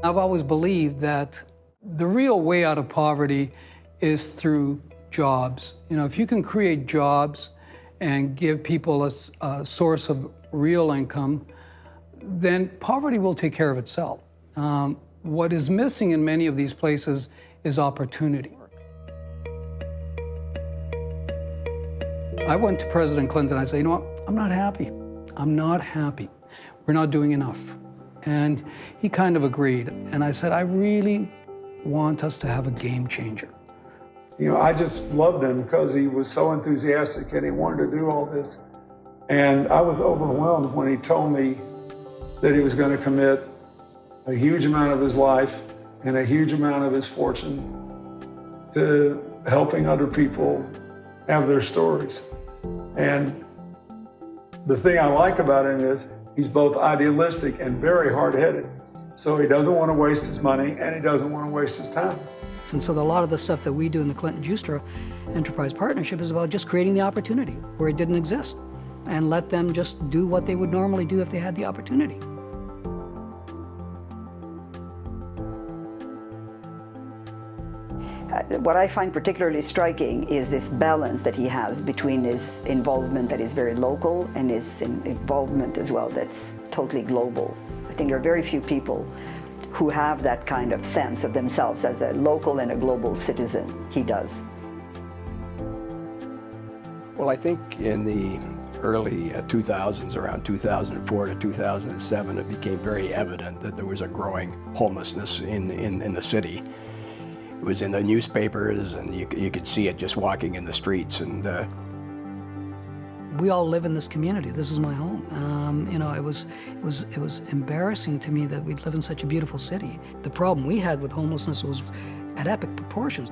I've always believed that the real way out of poverty is through jobs. You know, if you can create jobs and give people a source of real income, then poverty will take care of itself. What is missing in many of these places is opportunity. I went to President Clinton, I said, you know what, I'm not happy. I'm not happy. We're not doing enough. And he kind of agreed. And I said, I really want us to have a game changer. You know, I just loved him because he was so enthusiastic and he wanted to do all this. And I was overwhelmed when he told me that he was going to commit a huge amount of his life and a huge amount of his fortune to helping other people have their stories. And the thing I like about him is he's both idealistic and very hard-headed. So he doesn't want to waste his money and he doesn't want to waste his time. And so a lot of the stuff that we do in the Clinton-Giustra Enterprise Partnership is about just creating the opportunity where it didn't exist and let them just do what they would normally do if they had the opportunity. What I find particularly striking is this balance that he has between his involvement that is very local and his involvement as well that's totally global. I think there are very few people who have that kind of sense of themselves as a local and a global citizen. He does. Well, I think in the early 2000s, around 2004 to 2007, it became very evident that there was a growing homelessness in the city. It was in the newspapers, and you could see it just walking in the streets. And we all live in this community. This is my home. You know, it was embarrassing to me that we'd live in such a beautiful city. The problem we had with homelessness was at epic proportions.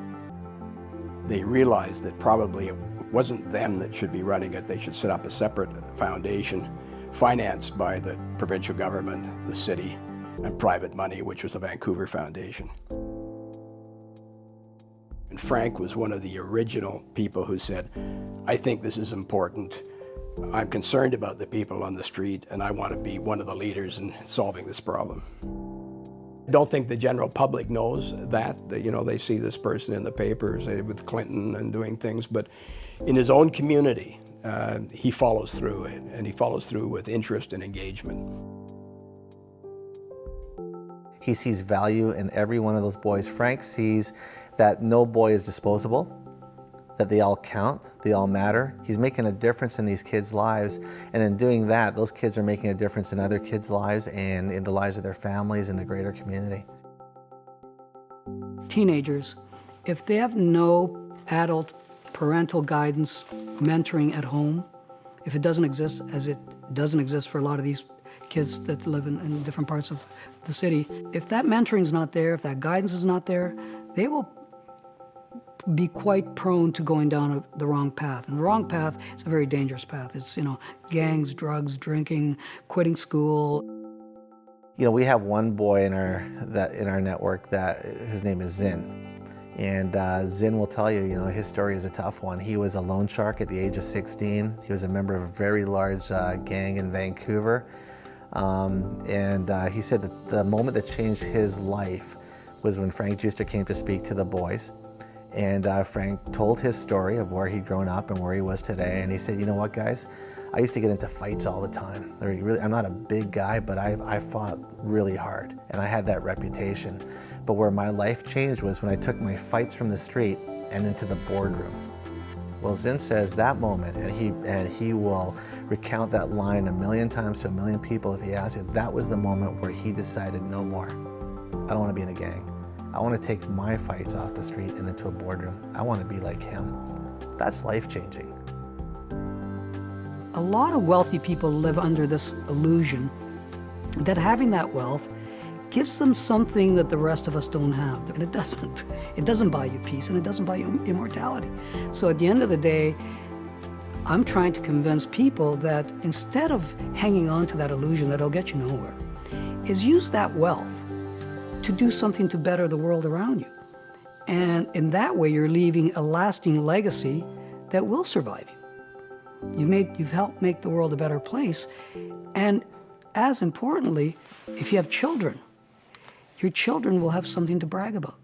They realized that probably it wasn't them that should be running it. They should set up a separate foundation financed by the provincial government, the city, and private money, which was the Vancouver Foundation. And Frank was one of the original people who said, I think this is important. I'm concerned about the people on the street, and I want to be one of the leaders in solving this problem. I don't think the general public knows that. You know, they see this person in the papers with Clinton and doing things, but in his own community, he follows through, and he follows through with interest and engagement. He sees value in every one of those boys. Frank sees that no boy is disposable, that they all count, they all matter. He's making a difference in these kids' lives, and in doing that, those kids are making a difference in other kids' lives and in the lives of their families and the greater community. Teenagers, if they have no adult parental guidance, mentoring at home, if it doesn't exist, as it doesn't exist for a lot of these kids that live in different parts of the city, if that mentoring's not there, if that guidance is not there, they will be quite prone to going down the wrong path. And the wrong path is a very dangerous path. It's, you know, gangs, drugs, drinking, quitting school. You know, we have one boy in our network that his name is Zin. And Zin will tell you, you know, his story is a tough one. He was a loan shark at the age of 16. He was a member of a very large gang in Vancouver. He said that the moment that changed his life was when Frank Giustra came to speak to the boys. And Frank told his story of where he'd grown up and where he was today. And he said, you know what, guys? I used to get into fights all the time. I'm not a big guy, but I fought really hard. And I had that reputation. But where my life changed was when I took my fights from the street and into the boardroom. Well, Zin says that moment, and he will recount that line 1,000,000 times to 1,000,000 people if he asks you, that was the moment where he decided no more. I don't want to be in a gang. I want to take my fights off the street and into a boardroom. I want to be like him. That's life-changing. A lot of wealthy people live under this illusion that having that wealth gives them something that the rest of us don't have, and it doesn't. It doesn't buy you peace, and it doesn't buy you immortality. So at the end of the day, I'm trying to convince people that instead of hanging on to that illusion that'll get you nowhere, is use that wealth to do something to better the world around you. And in that way, you're leaving a lasting legacy that will survive you. You've helped make the world a better place. And as importantly, if you have children, your children will have something to brag about.